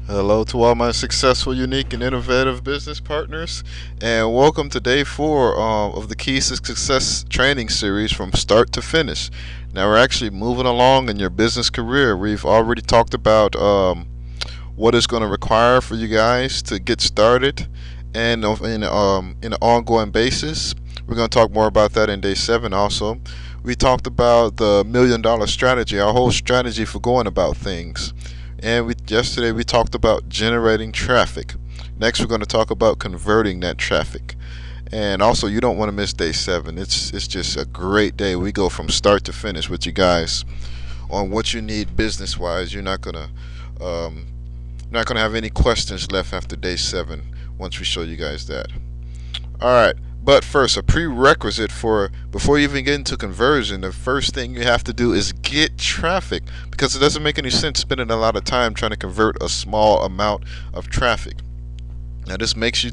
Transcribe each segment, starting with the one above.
Hello to all my successful, unique, and innovative business partners, and welcome to day four of the Keys to Success training series from start to finish. Now, we're actually moving along in your business career. We've already talked about what it's going to require for you guys to get started and in an ongoing basis. We're going to talk more about that in day seven also. We talked about the $1 million strategy, our whole strategy for going about things. And yesterday we talked about generating traffic. Next, we're going to talk about converting that traffic. And also, you don't want to miss day seven. It's just a great day. We go from start to finish with you guys on what you need business wise. You're not gonna have any questions left after day seven once we show you guys that. All right. But first, a prerequisite for before you even get into conversion, the first thing you have to do is get traffic because it doesn't make any sense spending a lot of time trying to convert a small amount of traffic. Now, this makes you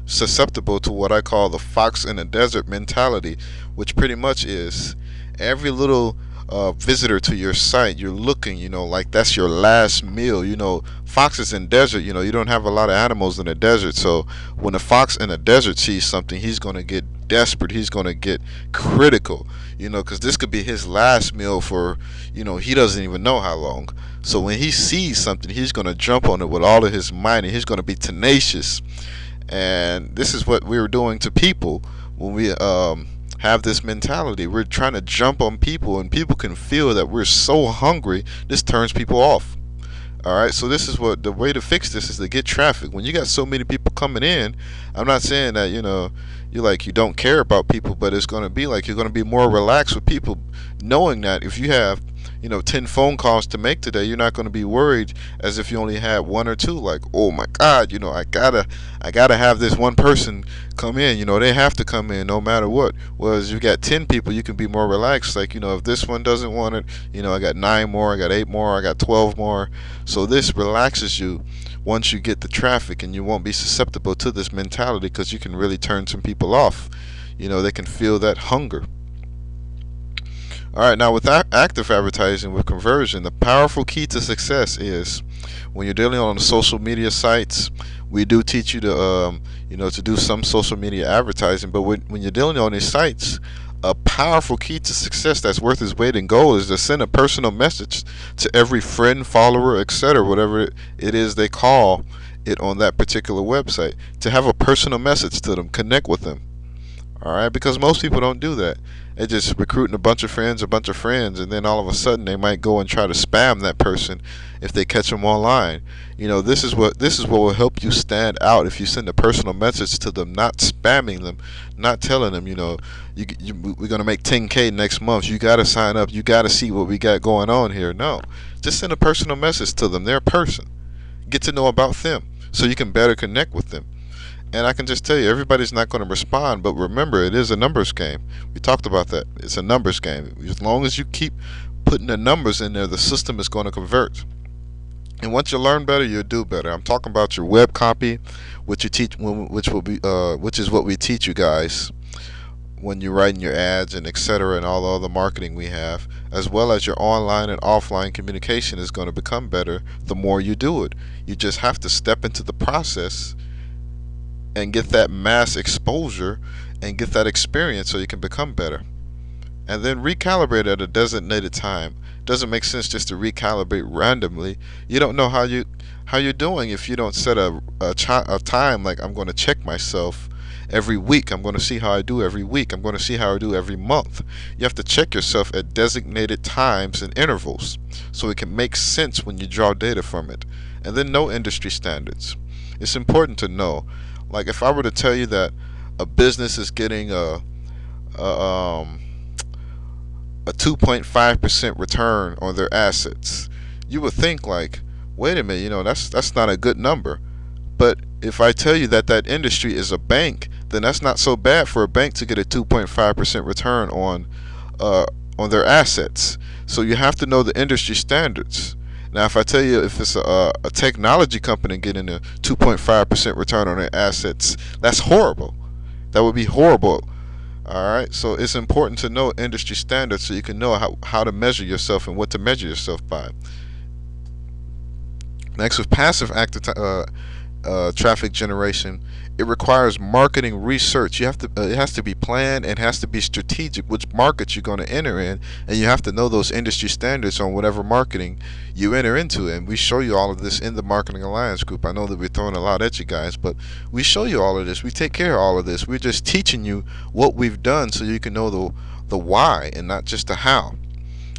susceptible to what I call the fox in the desert mentality, which pretty much is every little visitor to your site, you're looking, like that's your last meal. Foxes in desert, you don't have a lot of animals in the desert. So when a fox in the desert sees something, he's going to get desperate. He's going to get critical, because this could be his last meal for, he doesn't even know how long. So when he sees something, he's going to jump on it with all of his might and he's going to be tenacious. And this is what we're doing to people when we have this mentality. We're trying to jump on people, and people can feel that we're so hungry, this turns people off. All right, so this is what the way to fix this is to get traffic. When you got so many people coming in, I'm not saying that you don't care about people, but it's going to be like you're going to be more relaxed with people, knowing that if you have 10 phone calls to make today, you're not going to be worried as if you only had one or two. Like, oh my God, I gotta have this one person come in. They have to come in no matter what. Whereas you got 10 people, you can be more relaxed. Like, if this one doesn't want it, I got 9 more, I got 8 more, I got 12 more. So this relaxes you once you get the traffic, and you won't be susceptible to this mentality because you can really turn some people off. They can feel that hunger. All right, now with active advertising with conversion, the powerful key to success is when you're dealing on the social media sites. We do teach you to do some social media advertising, but when you're dealing on these sites, a powerful key to success that's worth its weight in gold is to send a personal message to every friend, follower, etc., whatever it is they call it on that particular website. To have a personal message to them, connect with them. All right, because most people don't do that. They're just recruiting a bunch of friends, and then all of a sudden they might go and try to spam that person if they catch them online. This is what will help you stand out if you send a personal message to them, not spamming them, not telling them, we're gonna make 10K next month. You gotta sign up. You gotta see what we got going on here. No, just send a personal message to them. They're a person. Get to know about them so you can better connect with them. And I can just tell you, everybody's not going to respond, but remember, it is a numbers game. We talked about that. It's a numbers game. As long as you keep putting the numbers in there, the system is going to convert. And once you learn better, you'll do better. I'm talking about your web copy, which you teach, which is what we teach you guys when you're writing your ads and etc. and all the other marketing we have, as well as your online and offline communication is going to become better the more you do it. You just have to step into the process and get that mass exposure and get that experience so you can become better. And then recalibrate at a designated time. Doesn't make sense just to recalibrate randomly. You don't know how you're doing if you don't set a time like, I'm going to check myself every week. I'm going to see how I do every week. I'm going to see how I do every month. You have to check yourself at designated times and intervals so it can make sense when you draw data from it. And then know industry standards. It's important to know. Like, if I were to tell you that a business is getting a 2.5% return on their assets, you would think like, wait a minute, that's not a good number. But if I tell you that that industry is a bank, then that's not so bad for a bank to get a 2.5% return on their assets. So you have to know the industry standards. Now, if I tell you if it's a technology company getting a 2.5% return on their assets, that's horrible. That would be horrible. All right. So it's important to know industry standards so you can know how to measure yourself and what to measure yourself by. Next, with passive traffic generation, it requires marketing research. It has to be planned and has to be strategic which markets you're going to enter in, and you have to know those industry standards on whatever marketing you enter into. And we show you all of this in the Marketing Alliance group. I know that we're throwing a lot at you guys, but we show you all of this. We take care of all of this. We're just teaching you what we've done so you can know the why and not just the how.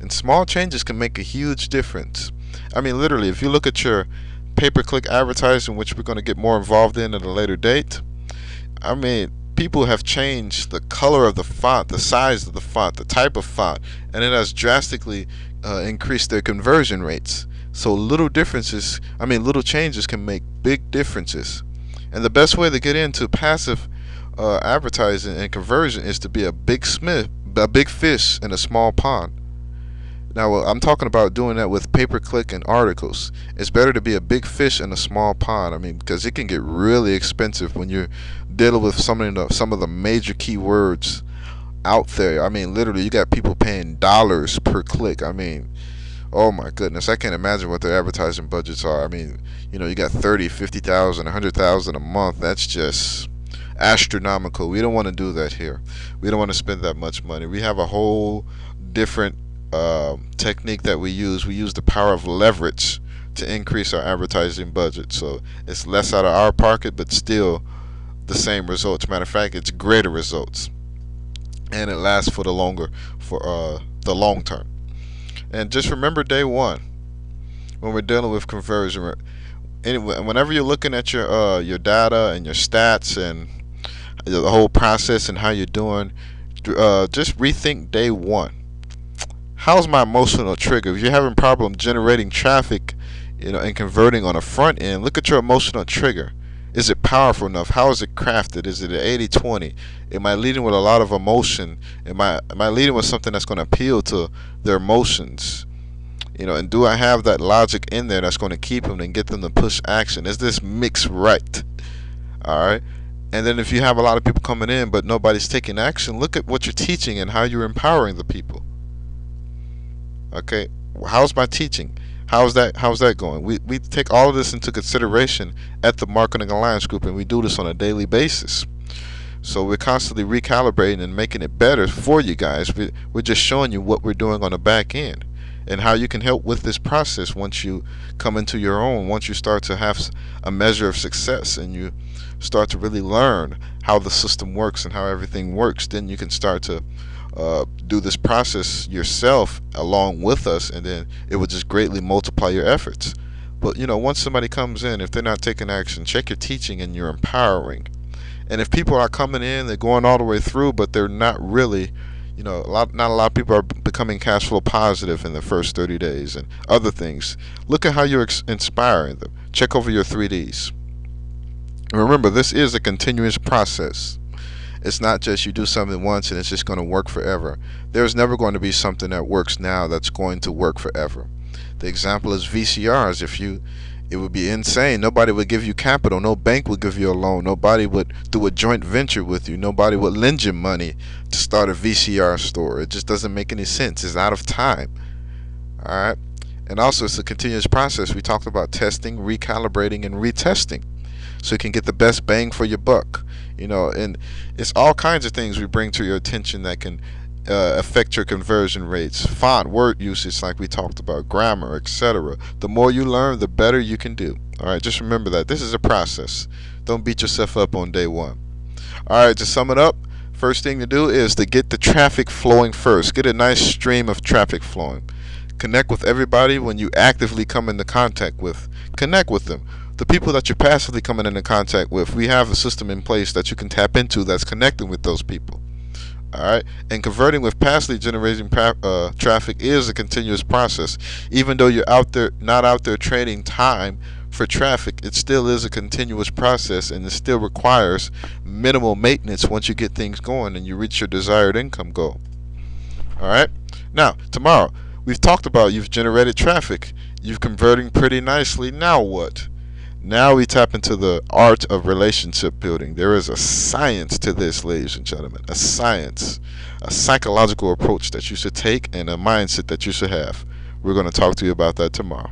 And small changes can make a huge difference. I mean, literally, if you look at your pay-per-click advertising, which we're going to get more involved in at a later date, I mean, people have changed the color of the font, the size of the font, the type of font, and it has drastically increased their conversion rates. So little differences, I mean, little changes can make big differences. And the best way to get into passive advertising and conversion is to be a big fish in a small pond. Now, I'm talking about doing that with pay-per-click and articles. It's better to be a big fish in a small pond. I mean, because it can get really expensive when you're dealing with some of the major keywords out there. I mean, literally, you got people paying dollars per click. I mean, oh my goodness, I can't imagine what their advertising budgets are. I mean, you got 30, 50,000, 100,000 a month. That's just astronomical. We don't want to do that here. We don't want to spend that much money. We have a whole different technique that we use. We use the power of leverage to increase our advertising budget. So it's less out of our pocket, but still the same results. Matter of fact, it's greater results, and it lasts for the long term. And just remember day one when we're dealing with conversion. Anyway, whenever you're looking at your data and your stats and the whole process and how you're doing, just rethink day one. How's my emotional trigger? If you're having problem generating traffic, and converting on the front end, look at your emotional trigger. Is it powerful enough? How is it crafted? Is it an 80-20? Am I leading with a lot of emotion? Am I leading with something that's going to appeal to their emotions? And do I have that logic in there that's going to keep them and get them to push action? Is this mix right? All right. And then if you have a lot of people coming in but nobody's taking action, look at what you're teaching and how you're empowering the people. Okay, how's my teaching? How's that going? We take all of this into consideration at the Marketing Alliance group, and we do this on a daily basis. So we're constantly recalibrating and making it better for you guys. We're just showing you what we're doing on the back end and how you can help with this process once you come into your own, once you start to have a measure of success and you start to really learn how the system works and how everything works. Then you can start to do this process yourself along with us, and then it will just greatly multiply your efforts. But once somebody comes in, if they're not taking action, check your teaching and your empowering. And if people are coming in, they're going all the way through, but they're not really, not a lot of people are becoming cash flow positive in the first 30 days and other things. Look at how you're inspiring them. Check over your 3Ds. Remember, this is a continuous process. It's not just you do something once and it's just going to work forever. There's never going to be something that works now that's going to work forever. The example is VCRs. It would be insane. Nobody would give you capital. No bank would give you a loan. Nobody would do a joint venture with you. Nobody would lend you money to start a VCR store. It just doesn't make any sense. It's out of time. All right. And also, it's a continuous process. We talked about testing, recalibrating, and retesting, so you can get the best bang for your buck. And it's all kinds of things we bring to your attention that can affect your conversion rates. Font, word usage, like we talked about, grammar, etc. The more you learn, the better you can do. All right, just remember that this is a process. Don't beat yourself up on day one. All right, to sum it up, first thing to do is to get the traffic flowing first. Get a nice stream of traffic flowing. Connect with everybody when you actively come into contact with. Connect with them. The people that you're passively coming into contact with, we have a system in place that you can tap into that's connecting with those people. All right, and converting with passively generating traffic is a continuous process. Even though you're not out there trading time for traffic, it still is a continuous process, and it still requires minimal maintenance once you get things going and you reach your desired income goal. All right, now tomorrow we've talked about you've generated traffic, you've converting pretty nicely. Now what? Now we tap into the art of relationship building. There is a science to this, ladies and gentlemen. A science, a psychological approach that you should take, and a mindset that you should have. We're going to talk to you about that tomorrow.